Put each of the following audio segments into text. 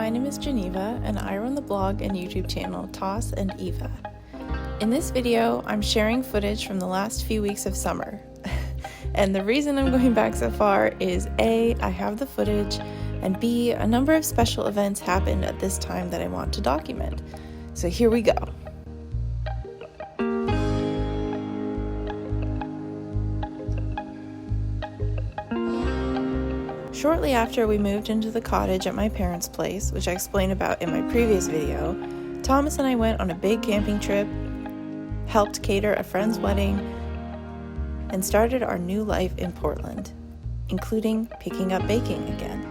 my name is Geneva and I run the blog and YouTube channel Toss and Eva. In this video, I'm sharing footage from the last few weeks of summer. And the reason I'm going back so far is A, I have the footage, and B, a number of special events happened at this time that I want to document. So here we go. Shortly after we moved into the cottage at my parents' place, which I explained about in my previous video, Thomas and I went on a big camping trip, helped cater a friend's wedding, and started our new life in Portland, including picking up baking again.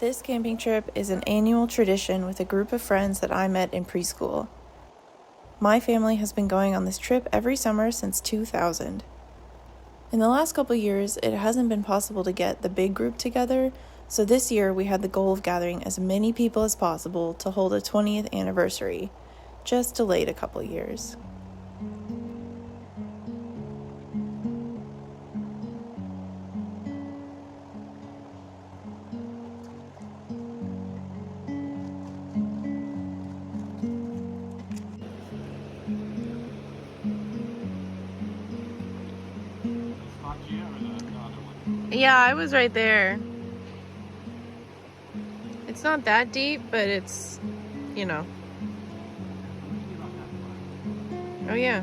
This camping trip is an annual tradition with a group of friends that I met in preschool. My family has been going on this trip every summer since 2000. In the last couple years, it hasn't been possible to get the big group together, so this year we had the goal of gathering as many people as possible to hold a 20th anniversary, just delayed a couple years. Yeah, I was right there. It's not that deep, but it's, you know. Oh yeah.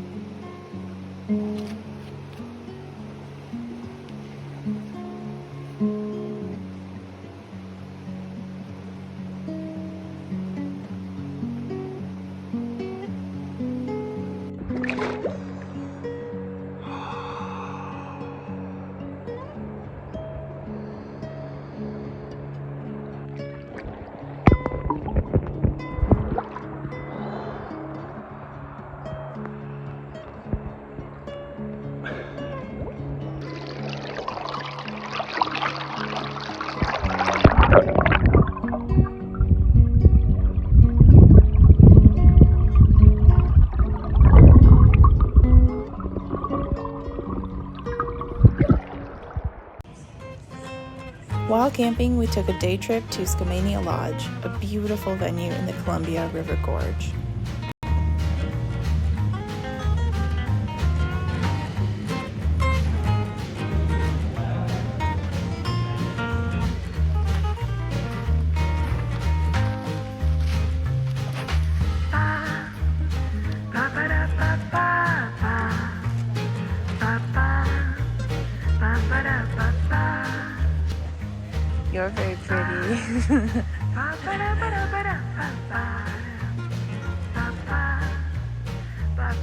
While camping, we took a day trip to Skamania Lodge, a beautiful venue in the Columbia River Gorge. You're very pretty.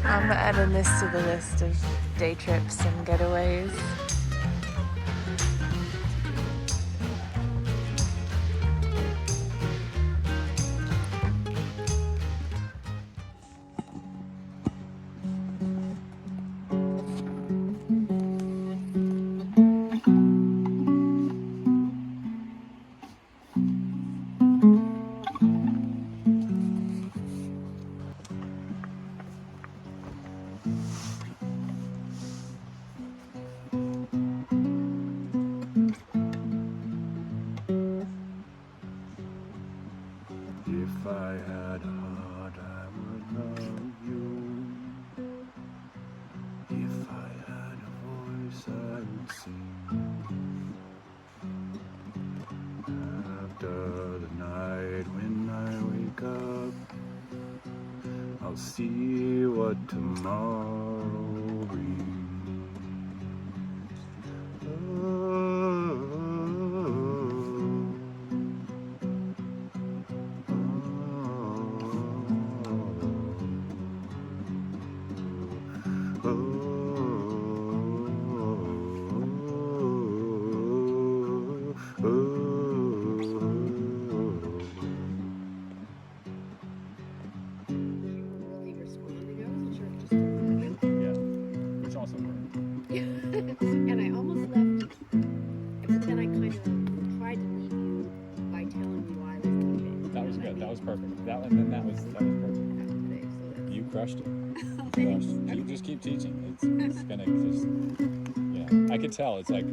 I'm adding this to the list of day trips and getaways. If I had a heart, I would love you. If I had a voice, I would sing. After the night when I wake up, I'll see what tomorrow brings. And I almost left, but then I kind of tried to leave you by telling you I was leaving. That was good. That was perfect. That was perfect. Today, so You crushed it. that's You crushed it. You just keep teaching. It's gonna just, yeah. I could tell. It's like.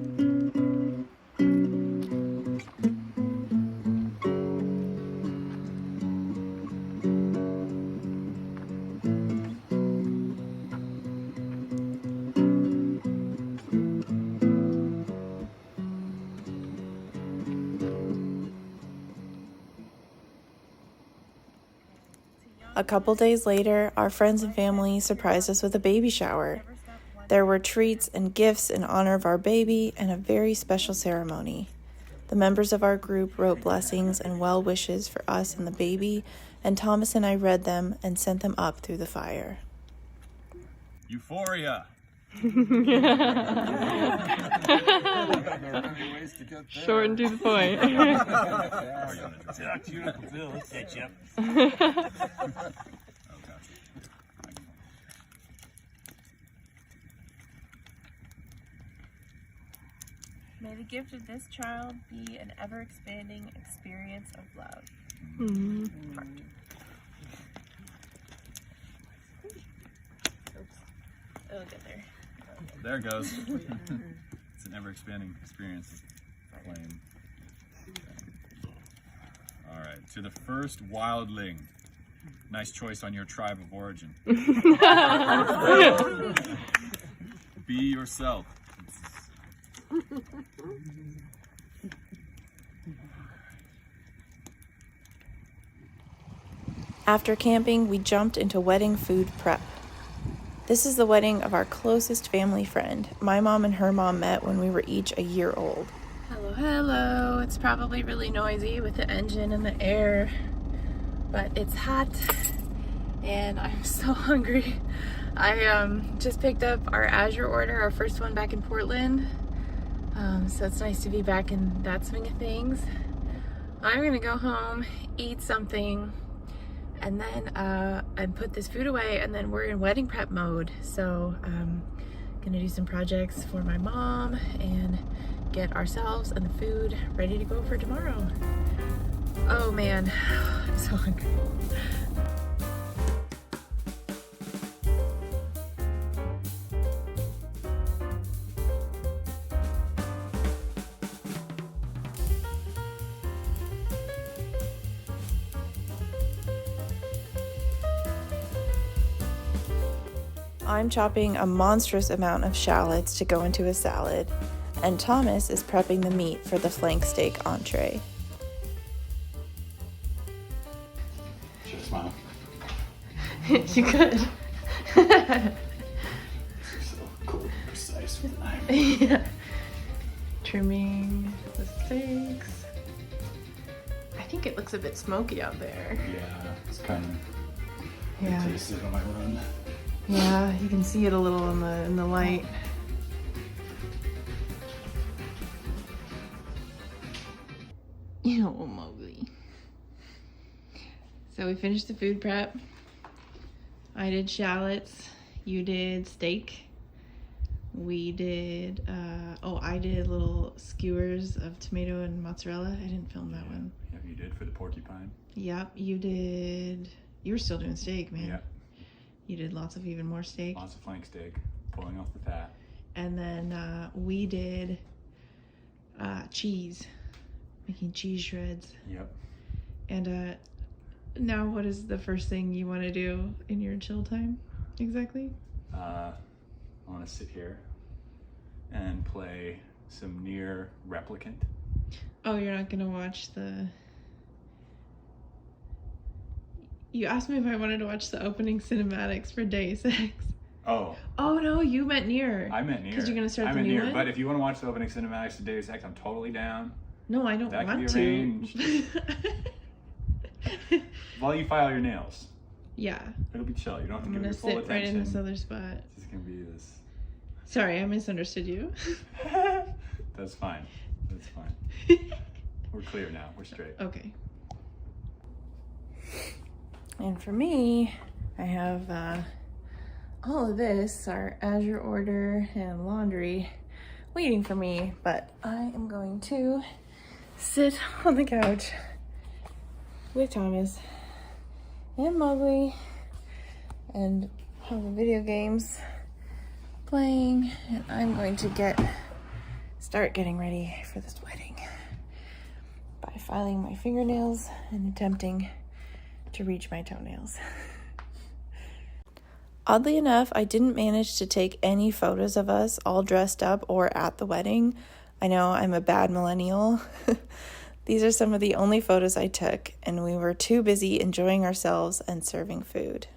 A couple days later, our friends and family surprised us with a baby shower. There were treats and gifts in honor of our baby and a very special ceremony. The members of our group wrote blessings and well wishes for us and the baby, and Thomas and I read them and sent them up through the fire. Euphoria. Short and to the point. May the gift of this child be an ever-expanding experience of love. Mm-hmm. Heart. Oops. It'll get there. There it goes. It's an ever-expanding experience. Flame. All right, to the first wildling. Nice choice on your tribe of origin. Be yourself. After camping, we jumped into wedding food prep. This is the wedding of our closest family friend. My mom and her mom met when we were each a year old. Hello, hello. It's probably really noisy with the engine and the air, but it's hot and I'm so hungry. I just picked up our Azure order, our first one back in Portland. So it's nice to be back in that swing of things. I'm gonna go home, eat something, and then and put this food away, and then we're in wedding prep mode. So I'm gonna do some projects for my mom and get ourselves and the food ready to go for tomorrow. Oh man, I'm so hungry. I'm chopping a monstrous amount of shallots to go into a salad, and Thomas is prepping the meat for the flank steak entree. Should I smile? You could. So cool, precise with the knife. Yeah. Trimming the steaks. I think it looks a bit smoky out there. Yeah, it's kind of. Yeah. Taste it on my run. Yeah, you can see it a little in the light. Ew, Mowgli. So we finished the food prep. I did shallots. You did steak. We did, I did little skewers of tomato and mozzarella. I didn't film that one. Yeah, you did for the porcupine. Yep, you did. You were still doing steak, man. Yeah. You did lots of even more steak. Lots of flank steak, pulling off the fat. And then we did cheese, making cheese shreds. Yep. And Now, what is the first thing you want to do in your chill time exactly? I want to sit here and play some Near Replicant. Oh, you're not gonna watch the... You asked me if I wanted to watch the opening cinematics for Day 6. Oh. Oh no, you meant Near. I meant Near. Because you're gonna start I the meant new Near, one? but if you want to watch the opening cinematics of Deus Ex, I'm totally down. No, I don't That can want be arranged. to. While you file your nails. Yeah. It'll be chill. You don't have to I'm give gonna your full sit right attention. in this other spot. It's just gonna be this. Sorry, I misunderstood you. That's fine. That's fine. We're clear now. We're straight. Okay. And for me, I have all of this, our Azure order and laundry, waiting for me, but I am going to sit on the couch with Thomas and Mowgli and have the video games playing, and I'm going to start getting ready for this wedding by filing my fingernails and attempting to reach my toenails. Oddly enough, I didn't manage to take any photos of us all dressed up or at the wedding. I know I'm a bad millennial. These are some of the only photos I took, and we were too busy enjoying ourselves and serving food.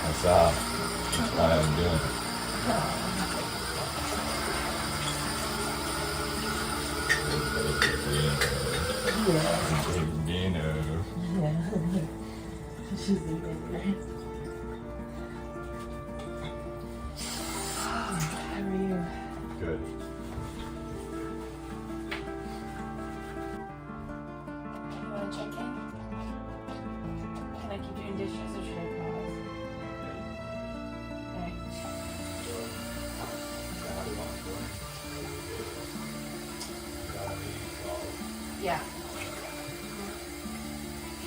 I saw. That's why I'm doing it. She's a baby. How are you? Good. You want to check in? Can I keep doing dishes or should I pause? Alright. Yeah.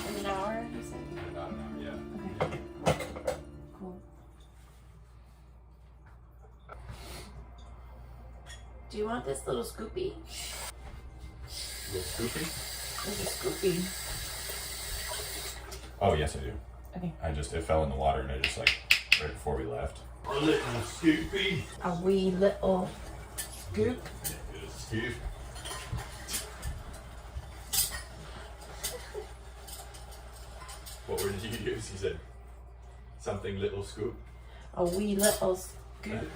In an hour, you said? About an hour, yeah. Okay. Cool. Do you want this little scoopy? Little Scoopy? There's a scoopy. Oh, yes, I do. Okay. It fell in the water and I just right before we left. A little Scoopy. A wee little scoop. Little Scoop. What word did you use? You said something little scoop. A wee little scoop.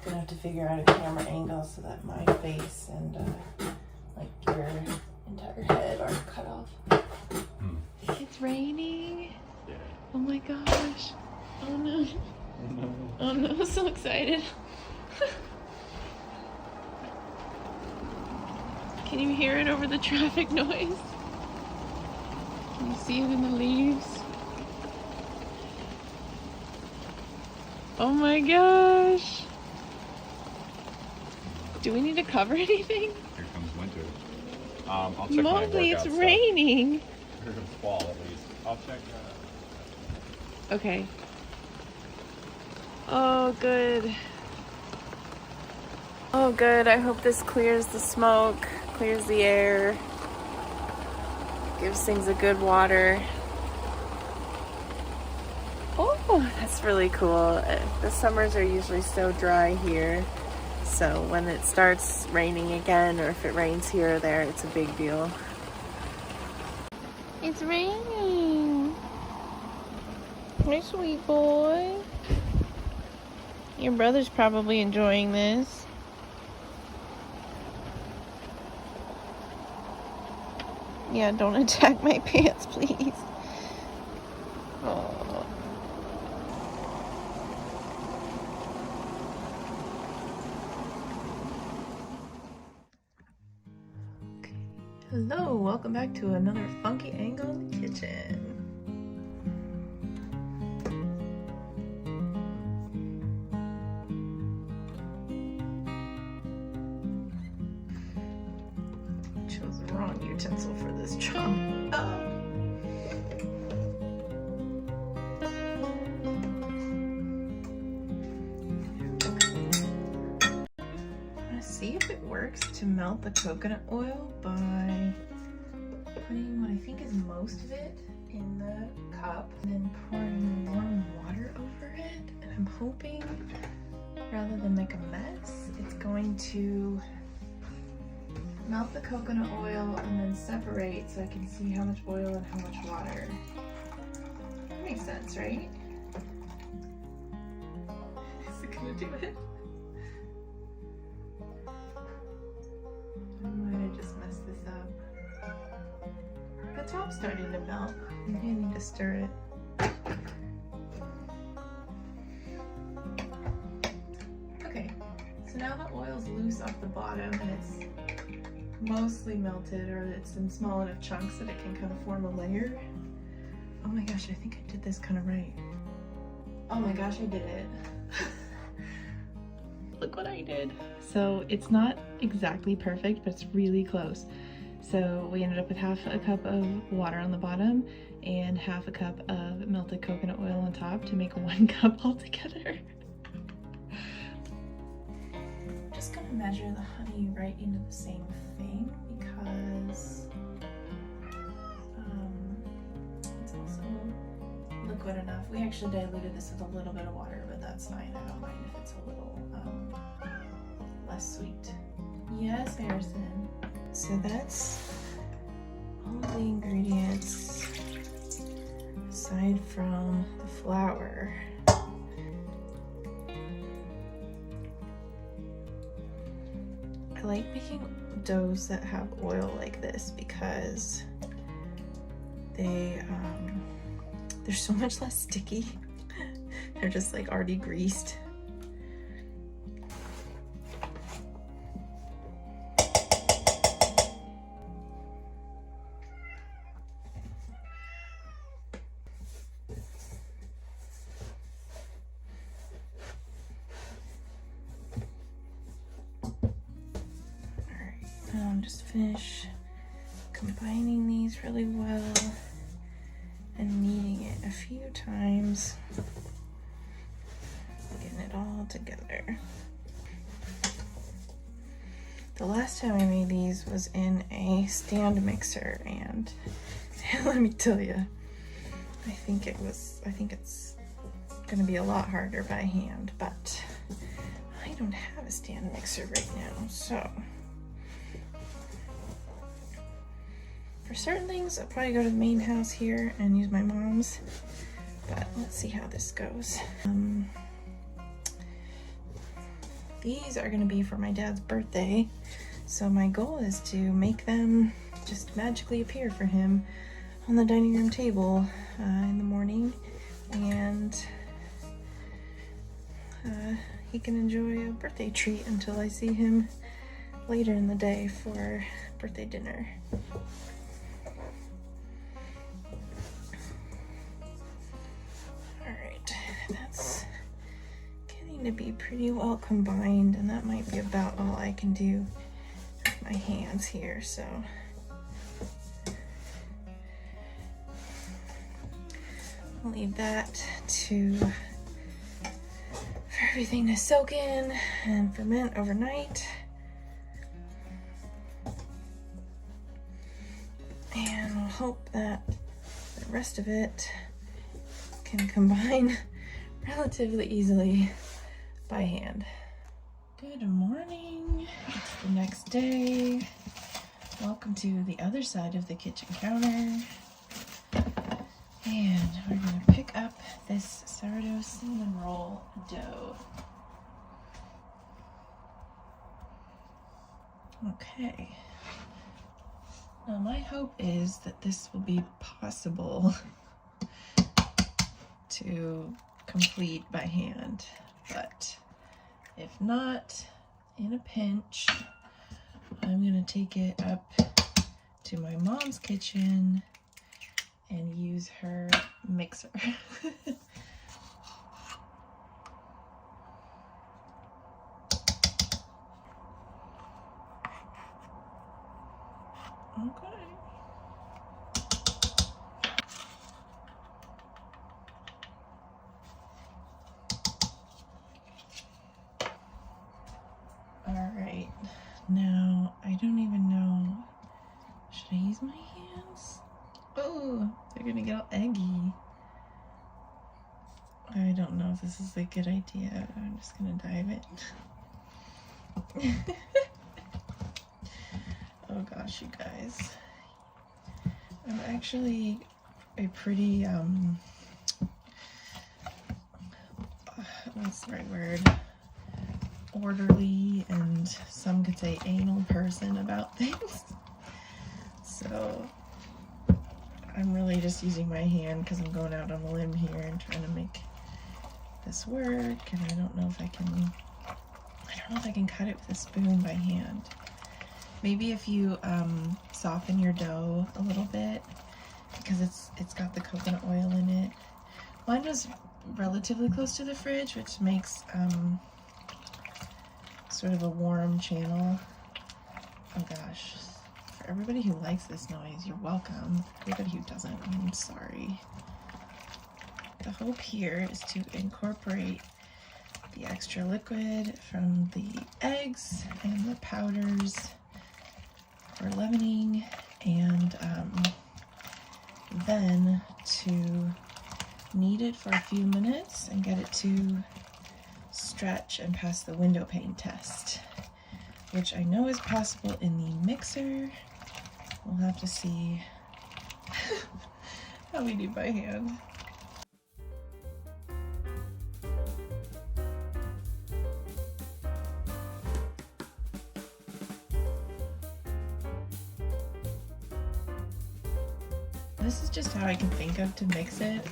Gonna have to figure out a camera angle so that my face and like your entire head are cut off. It's raining. Yeah. Oh my gosh. Oh no. Oh no, I'm so excited. Can you hear it over the traffic noise? Can you see it in the leaves? Oh my gosh. Do we need to cover anything? Here comes winter. I'll check Mowgli, my it's workout raining. Here comes fall at least. I'll check. Okay. Oh, good. Oh good, I hope this clears the smoke, clears the air, gives things a good water. Oh, that's really cool. The summers are usually so dry here, so when it starts raining again, or if it rains here or there, it's a big deal. It's raining. Hey, sweet boy. Your brother's probably enjoying this. Yeah, don't attack my pants, please. Oh. Hello, welcome back to another funky angle in the kitchen. Chose the wrong utensil for this job. Oh. See if it works to melt the coconut oil by putting what I think is most of it in the cup and then pouring warm water over it. And I'm hoping, rather than make a mess, it's going to melt the coconut oil and then separate so I can see how much oil and how much water. That makes sense, right? Is it gonna do it? I might have just messed this up. The top's starting to melt. Maybe I need to stir it. Okay, so now the oil's loose off the bottom and it's mostly melted, or it's in small enough chunks that it can kind of form a layer. Oh my gosh, I think I did this kind of right. Oh my gosh, I did it. Look what I did. So it's not exactly perfect, but it's really close. So we ended up with half a cup of water on the bottom and half a cup of melted coconut oil on top to make 1 cup altogether. I'm just gonna measure the honey right into the same thing because it's also liquid enough. We actually diluted this with a little bit of water, but that's fine. I don't mind if it's a little less sweet. Yes, Harrison. So that's all the ingredients aside from the flour. I like making doughs that have oil like this because they're so much less sticky. They're just like already greased. Just finish combining these really well and kneading it a few times, getting it all together. The last time I made these was in a stand mixer, and let me tell you, I think it's gonna be a lot harder by hand, but I don't have a stand mixer right now, so for certain things, I'll probably go to the main house here and use my mom's, but let's see how this goes. These are gonna be for my dad's birthday, so my goal is to make them just magically appear for him on the dining room table in the morning, and he can enjoy a birthday treat until I see him later in the day for birthday dinner. That's getting to be pretty well combined, and that might be about all I can do with my hands here, so I'll leave that to for everything to soak in and ferment overnight. And we'll hope that the rest of it can combine relatively easily by hand. Good morning. It's the next day. Welcome to the other side of the kitchen counter. And we're gonna pick up this sourdough cinnamon roll dough. Okay. Now my hope is that this will be possible to complete by hand, but if not, in a pinch, I'm gonna take it up to my mom's kitchen and use her mixer. Okay. All right. Now, I don't even know. Should I use my hands? Oh, they're gonna get all eggy. I don't know if this is a good idea. I'm just gonna dive in. Oh gosh, you guys. I'm actually a pretty, what's the right word? Orderly, and some could say anal person about things. So I'm really just using my hand because I'm going out on a limb here and trying to make this work, and I don't know if I can cut it with a spoon by hand. Maybe if you soften your dough a little bit, because it's got the coconut oil in it. Mine was relatively close to the fridge, which makes sort of a warm channel. Oh gosh. For everybody who likes this noise, you're welcome. Everybody who doesn't, I'm sorry. The hope here is to incorporate the extra liquid from the eggs and the powders for leavening, and then to knead it for a few minutes and get it to stretch and pass the window pane test, which I know is possible in the mixer. We'll have to see how we do by hand. This is just how I can think of to mix it.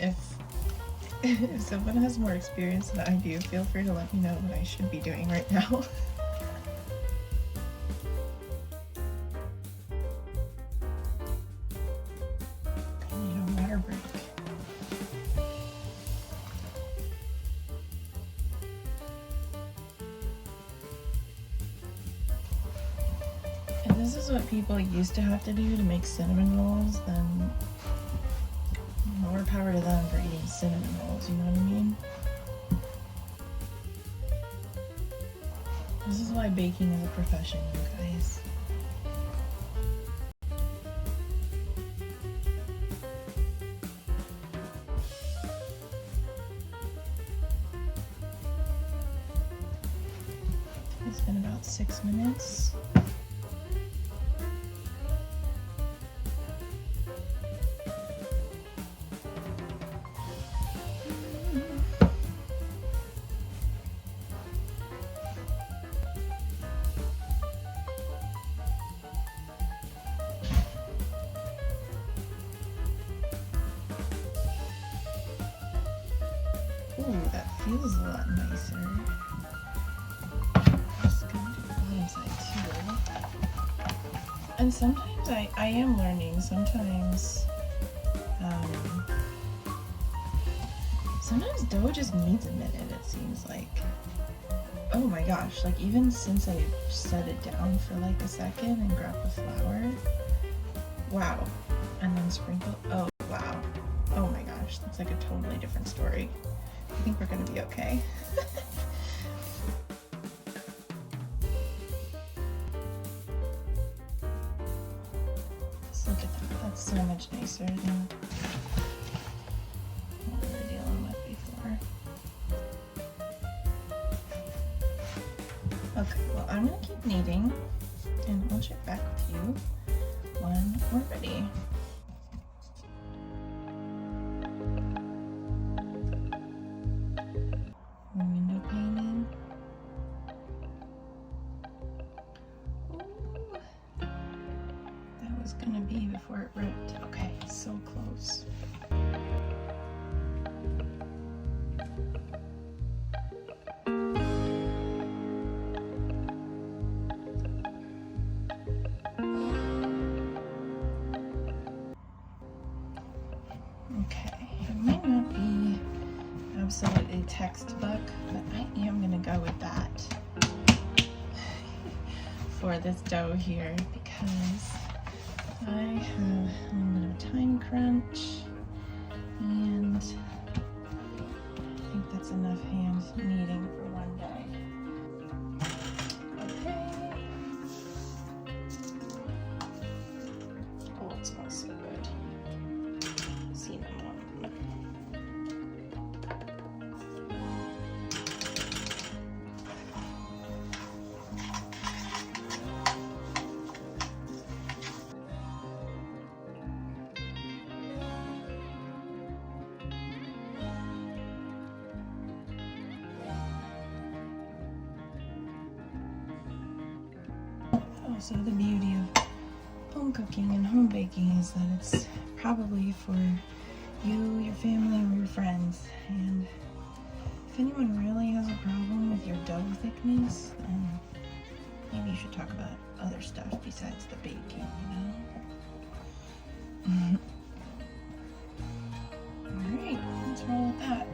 If someone has more experience than I do, feel free to let me know what I should be doing right now. I need a water break. If this is what people used to have to do to make cinnamon rolls, then more power to them for eating cinnamon rolls, you know what I mean? This is why baking is a profession, you guys. It's been about 6 minutes. Ooh, that feels a lot nicer. Just gonna do the bottom side too. And sometimes I am learning. Sometimes dough just needs a minute, it seems like. Oh my gosh, like even since I set it down for like a second and grabbed the flour. Wow. And then sprinkle. Oh wow. Oh my gosh, that's like a totally different story. I think we're gonna be okay. so much nicer than what we were dealing with before. Okay, well, I'm gonna keep kneading and I'll check back with you when we're ready. Window painting. Ooh, that was gonna be before it ripped. Okay, so close. Okay, it might not be absolutely textbook, but I am gonna go with that for this dough here because I have a little bit of a time crunch and I think that's enough hand kneading for one day. Okay. Oh, it smells so good. Cinnamon. Also, the beauty of home cooking and home baking is that it's probably for you, your family, or your friends. And if anyone really has a problem with your dough thickness, then maybe you should talk about other stuff besides the baking, you know? Alright, let's roll with that.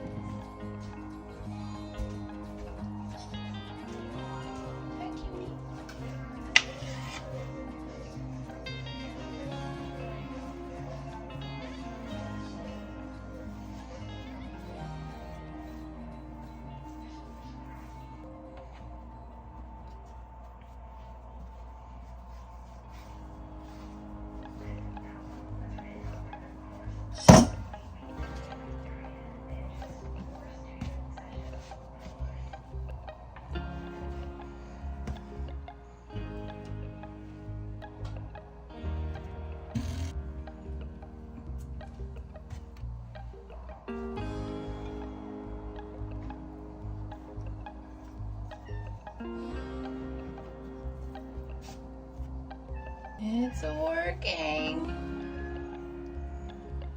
It's working.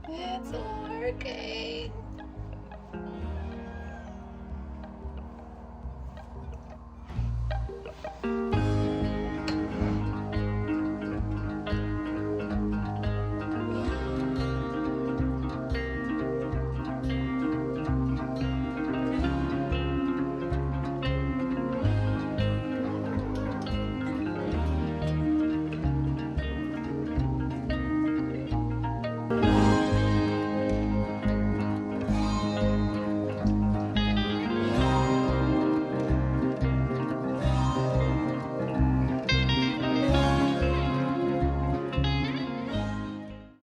It's working.